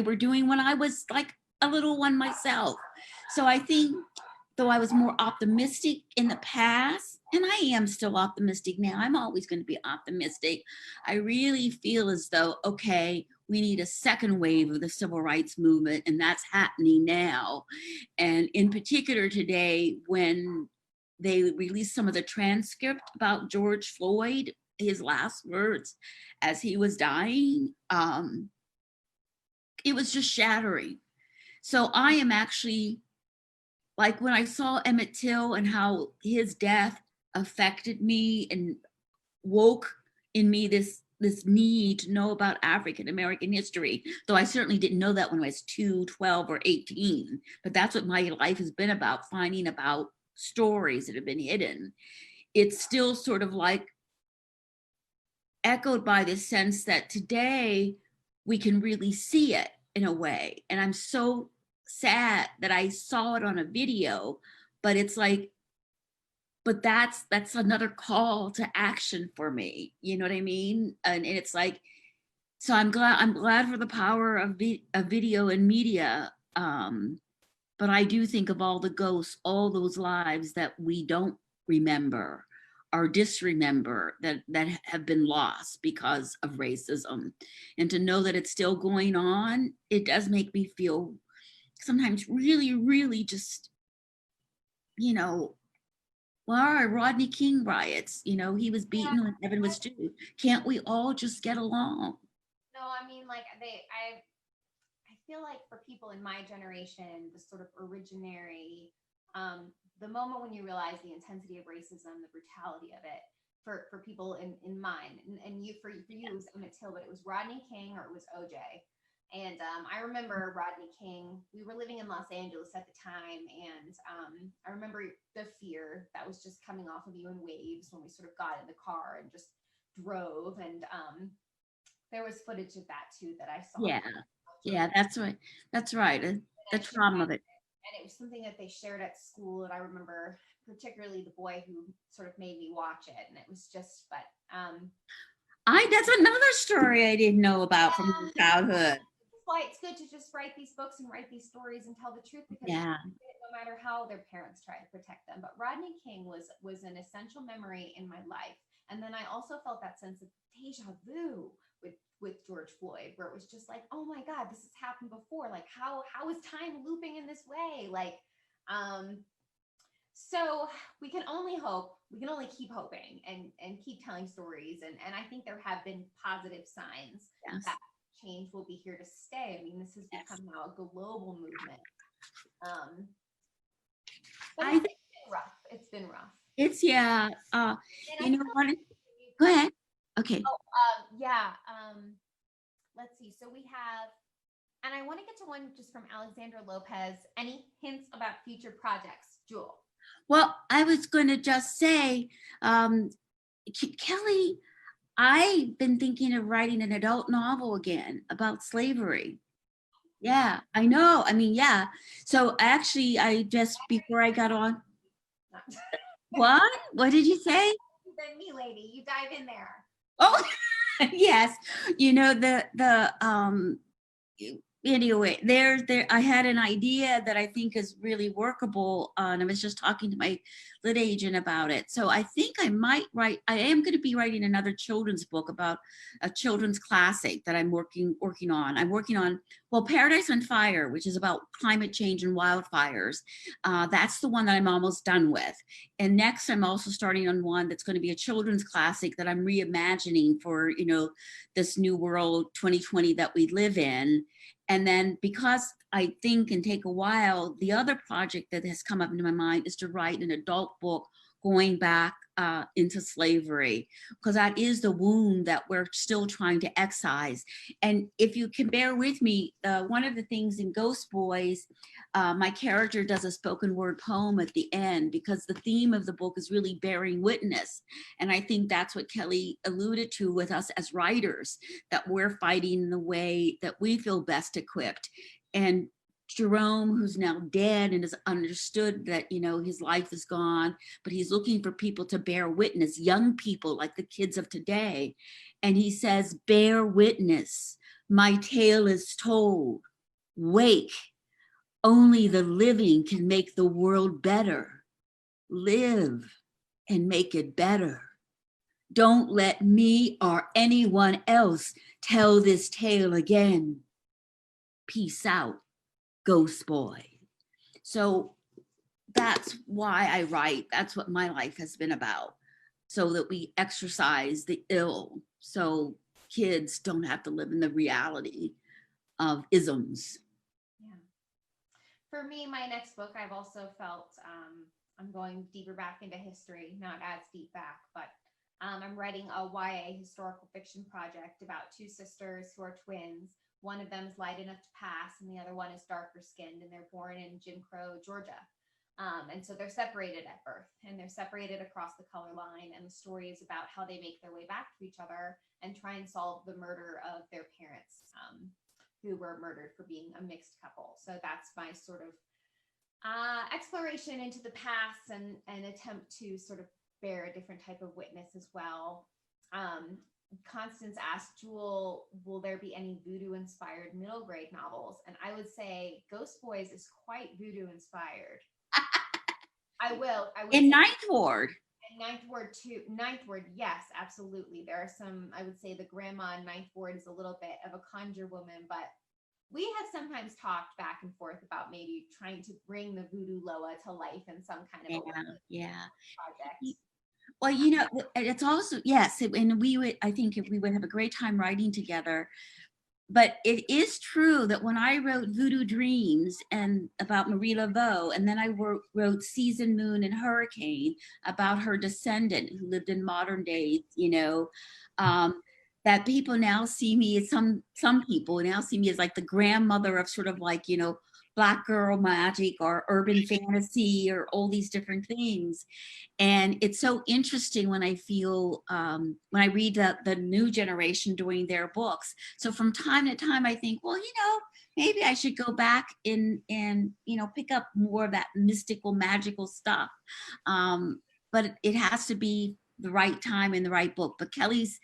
were doing when I was like a little one myself. So I think, though I was more optimistic in the past, and I am still optimistic now, I'm always going to be optimistic. I really feel as though, okay, we need a second wave of the civil rights movement, and that's happening now. And in particular today, when they released some of the transcript about George Floyd, his last words as he was dying, it was just shattering. So I am actually, like, when I saw Emmett Till and how his death affected me and woke in me this need to know about African American history, though I certainly didn't know that when I was 2, 12, or 18, but that's what my life has been about, finding about stories that have been hidden. It's still sort of like echoed by this sense that today we can really see it in a way. And I'm so sad that I saw it on a video, but it's like, but that's another call to action for me. You know what I mean? And it's like, so I'm glad for the power of video and media. But I do think of all the ghosts, all those lives that we don't remember or disremember, that have been lost because of racism. And to know that it's still going on, it does make me feel sometimes really, really just, you know, well, Rodney King riots, you know, he was beaten when Evan was too. Can't we all just get along? No, I mean, like I feel like for people in my generation, the sort of originary, the moment when you realize the intensity of racism, the brutality of it, for people in mine, and you, for you it was Emmett Till, but it was Rodney King or it was OJ. And I remember Rodney King, we were living in Los Angeles at the time. And I remember the fear that was just coming off of you in waves when we sort of got in the car and just drove. And there was footage of that too that I saw. Yeah, that's right. That's right. The trauma of it. And it was something that they shared at school. And I remember particularly the boy who sort of made me watch it. And it was just, but that's another story I didn't know about from your childhood. That's why it's good to just write these books and write these stories and tell the truth, because no matter how their parents try to protect them. But Rodney King was an essential memory in my life. And then I also felt that sense of deja vu with George Floyd, where it was just like, oh my God, this has happened before. Like how is time looping in this way? Like, so we can only hope, we can only keep hoping and keep telling stories. And I think there have been positive signs that change will be here to stay. I mean, this has become now a global movement. But it's been rough. It's been rough. It's, yeah. You know what? Go ahead. Okay. Let's see. So we have, and I want to get to one just from Alexandra Lopez. Any hints about future projects, Jewell? Well, I was going to just say, Kelly, I've been thinking of writing an adult novel again about slavery. Yeah, I know. I mean, yeah. So actually, I just, before I got on. What? What did you say? Then me, lady, you dive in there. Oh, yes. You know, anyway, there I had an idea that I think is really workable, and I was just talking to my lit agent about it. So I think I might write, I am going to be writing another children's book about a children's classic that I'm working on. I'm working on, well, Paradise on Fire, which is about climate change and wildfires. That's the one that I'm almost done with. And next I'm also starting on one that's going to be a children's classic that I'm reimagining for, you know, this new world 2020 that we live in. And then because I think and take a while, the other project that has come up into my mind is to write an adult book going back into slavery, because that is the wound that we're still trying to excise. And if you can bear with me, one of the things in Ghost Boys, my character does a spoken word poem at the end, because the theme of the book is really bearing witness. And I think that's what Kelly alluded to with us as writers, that we're fighting in the way that we feel best equipped. And Jerome, who's now dead and has understood that, you know, his life is gone, but he's looking for people to bear witness, young people like the kids of today. And he says, bear witness, my tale is told, wake, only the living can make the world better. Live and make it better. Don't let me or anyone else tell this tale again. Peace out, Ghost Boy. So that's why I write. That's what my life has been about, so that we exercise the ill, so kids don't have to live in the reality of isms. Yeah. For me, my next book, I've also felt I'm going deeper back into history, not as deep back, but I'm writing a YA historical fiction project about two sisters who are twins. One of them is light enough to pass, and the other one is darker skinned, and they're born in Jim Crow, Georgia. And so they're separated at birth, and they're separated across the color line. And the story is about how they make their way back to each other and try and solve the murder of their parents, who were murdered for being a mixed couple. So that's my sort of exploration into the past and attempt to sort of bear a different type of witness as well. Constance asked, Jewell, will there be any voodoo inspired middle grade novels? And I would say Ghost Boys is quite voodoo inspired. I will In Ninth Ward. In Ninth Ward too. Ninth Ward, yes, absolutely. There are some, I would say the grandma in Ninth Ward is a little bit of a conjure woman, but we have sometimes talked back and forth about maybe trying to bring the voodoo Loa to life in some kind of project. Well, you know, it's also, yes, and I think we would have a great time writing together. But it is true that when I wrote Voodoo Dreams and about Marie Laveau, and then I wrote Season, Moon, and Hurricane about her descendant who lived in modern days, you know, that people now see me as some people now see me as like the grandmother of sort of like, you know, Black girl magic or urban fantasy or all these different things. And it's so interesting when I feel, when I read the new generation doing their books. So from time to time, I think, well, you know, maybe I should go back and you know, pick up more of that mystical, magical stuff. But it has to be the right time and the right book. But Kelly's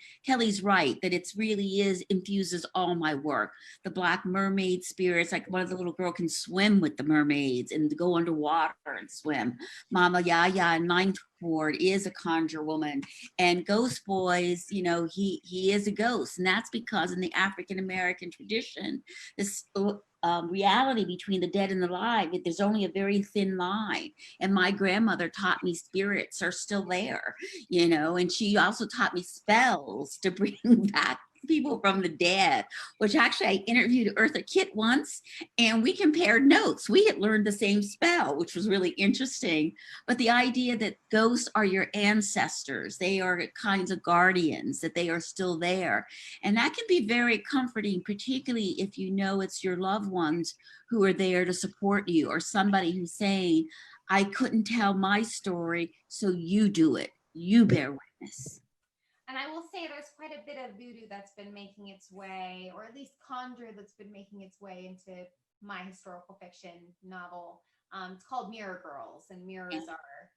right that it's really is infuses all my work. The Black Mermaid spirits, like one of the little girl can swim with the mermaids and go underwater and swim. Mama Yaya in Ninth Ward is a conjure woman, and Ghost Boys, you know, he is a ghost, and that's because in the African American tradition, this reality between the dead and the alive, there's only a very thin line. And my grandmother taught me spirits are still there, you know, and she also taught me spells to bring back people from the dead, which actually I interviewed Eartha Kitt once, and we compared notes. We had learned the same spell, which was really interesting. But the idea that ghosts are your ancestors, they are kinds of guardians, that they are still there. And that can be very comforting, particularly if you know it's your loved ones who are there to support you, or somebody who's saying, I couldn't tell my story, so you do it. You bear witness. And I will say there's quite a bit of voodoo that's been making its way, or at least conjure that's been making its way into my historical fiction novel. It's called Mirror Girls, and mirrors are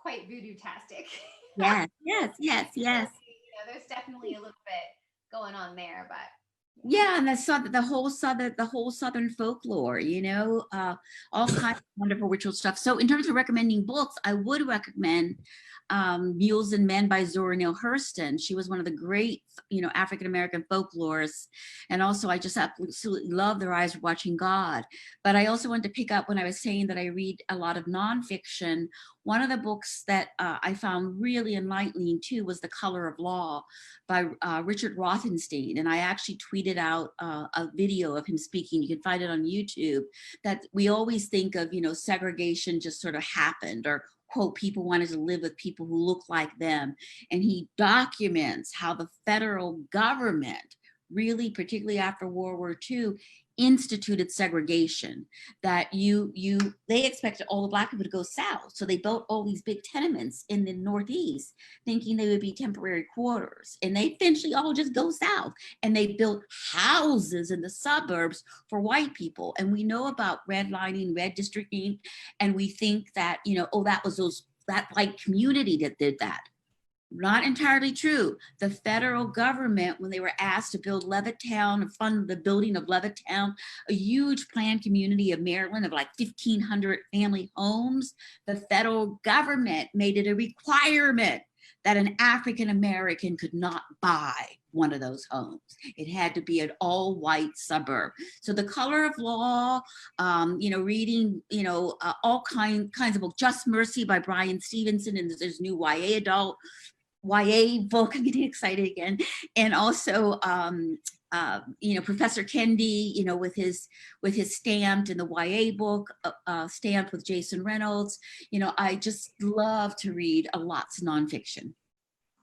quite voodoo-tastic. Yes. You know, there's definitely a little bit going on there, but yeah, and the whole southern folklore, you know, all kinds of wonderful ritual stuff. So in terms of recommending books, I would recommend Mules and Men by Zora Neale Hurston. She was one of the great, you know, African-American folklorists. And also I just absolutely love Their Eyes Were Watching God. But I also wanted to pick up when I was saying that I read a lot of nonfiction. One of the books that I found really enlightening too was The Color of Law by Richard Rothenstein. And I actually tweeted out a video of him speaking. You can find it on YouTube. That we always think of, you know, segregation just sort of happened, or quote, people wanted to live with people who look like them. And he documents how the federal government really, particularly after World War II, instituted segregation, that they expected all the Black people to go south. So they built all these big tenements in the Northeast, thinking they would be temporary quarters. And they eventually all just go south. And they built houses in the suburbs for white people. And we know about redlining, red districting, and we think that, you know, oh, that was that white community that did that. Not entirely true. The federal government, when they were asked to build Levittown, fund the building of Levittown, a huge planned community of Maryland of like 1,500 family homes, the federal government made it a requirement that an African American could not buy one of those homes. It had to be an all-white suburb. So The Color of Law, you know, reading, you know, all kinds of books. Just Mercy by Brian Stevenson, and there's new YA book. I'm getting excited again. And also, you know, Professor Kendi, you know, with his Stamped, and the YA book, Stamped with Jason Reynolds. You know, I just love to read lots of nonfiction.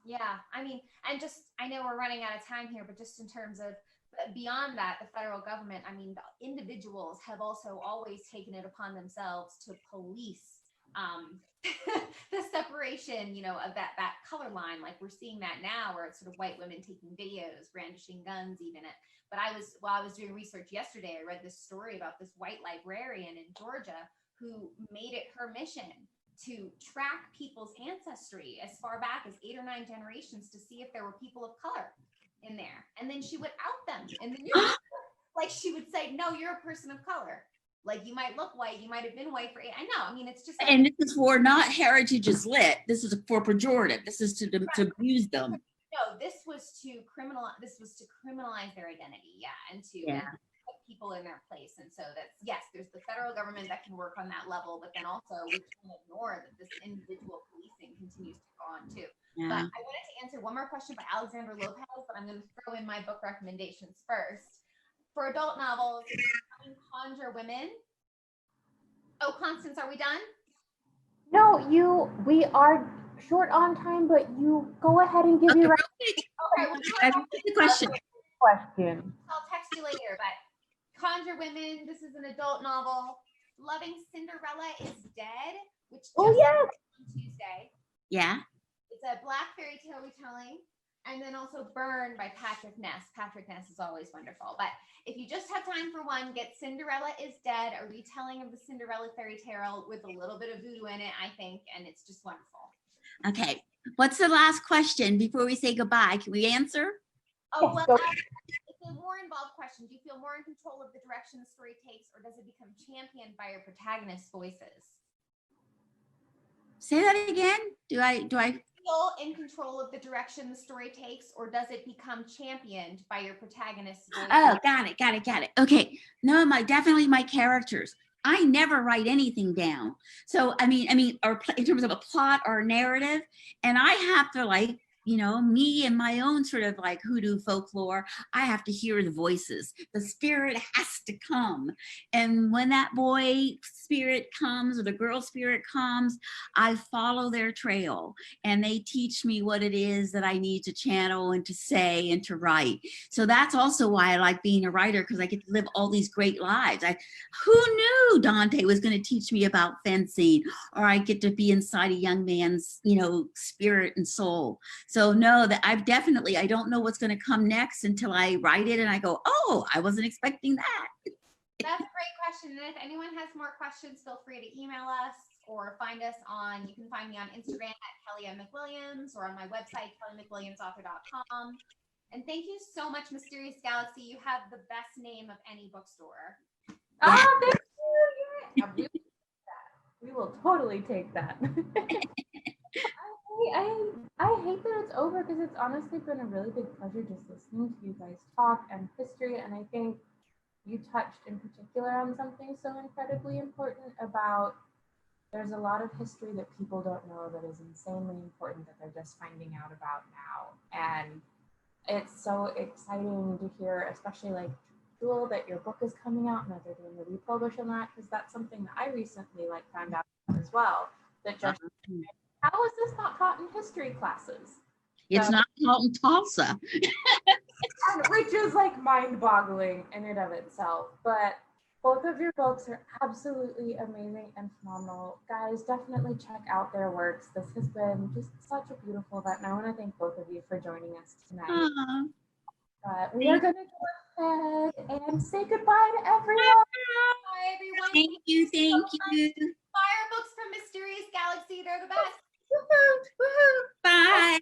Yeah, I mean, and just, I know we're running out of time here, but just in terms of beyond that, the federal government, I mean, the individuals have also always taken it upon themselves to police the separation, you know, of that color line. Like we're seeing that now, where it's sort of white women taking videos, brandishing guns, even. But while I was doing research yesterday, I read this story about this white librarian in Georgia who made it her mission to track people's ancestry as far back as 8 or 9 generations to see if there were people of color in there. And then she would out them in the news. Like she would say, no, you're a person of color. Like you might look white, you might have been white for 8. I know. I mean, it's just. Like, and this is for not heritage is lit. This is for pejorative. This is to abuse them. No, this was to criminalize their identity. Yeah. And to put people in their place. And so that's, yes, there's the federal government that can work on that level, but then also we can't ignore that this individual policing continues to go on too. Yeah. But I wanted to answer one more question by Alexandra Lopez, but I'm going to throw in my book recommendations first. For adult novels, Conjure Women. Oh, Constance, are we done? No, we are short on time, but you go ahead and give your okay. Well, question. I'll text you later, but Conjure Women, this is an adult novel. Loving Cinderella is Dead, which just on Tuesday. Yeah. It's a Black fairy tale retelling. And then also Burn by Patrick Ness. Patrick Ness is always wonderful. But if you just have time for one, get Cinderella is Dead, a retelling of the Cinderella fairy tale with a little bit of voodoo in it, I think. And it's just wonderful. Okay. What's the last question before we say goodbye? Can we answer? Oh, well, Go. it's a more involved question. Do you feel more in control of the direction the story takes, or does it become championed by your protagonist's voices? Say that again. Do I Feel in control of the direction the story takes, or does it become championed by your protagonist's voices? Oh, got it. Okay. No, definitely my characters. I never write anything down. So I mean, or in terms of a plot or a narrative, and I have to, like, me and my own sort of like hoodoo folklore, I have to hear the voices. The spirit has to come. And when that boy spirit comes or the girl spirit comes, I follow their trail and they teach me what it is that I need to channel and to say and to write. So that's also why I like being a writer, because I get to live all these great lives. Who knew Dante was going to teach me about fencing, or I get to be inside a young man's, spirit and soul. So no, that I don't know what's going to come next until I write it and I go, oh, I wasn't expecting that. That's a great question. And if anyone has more questions, feel free to email us or find us you can find me on Instagram at Kelly M. McWilliams, or on my website, kellymcwilliamsauthor.com. And thank you so much, Mysterious Galaxy. You have the best name of any bookstore. Oh, thank you. Yeah, we will totally take that. I hate that it's over, because it's honestly been a really big pleasure just listening to you guys talk and history. And I think you touched in particular on something so incredibly important about, there's a lot of history that people don't know that is insanely important that they're just finding out about now. And it's so exciting to hear, especially like Jewell, that your book is coming out and that they're doing a republish on that, because that's something that I recently found out as well. That just how is this not taught in history classes? It's not taught in Tulsa. Which is mind-boggling in and of itself. But both of your books are absolutely amazing and phenomenal. Guys, definitely check out their works. This has been just such a beautiful event, and I want to thank both of you for joining us tonight. We are going to go ahead and say goodbye to everyone. Bye, everyone. Thank you. Buy our books from Mysterious Galaxy. They're the best. Woohoo, woohoo. Bye.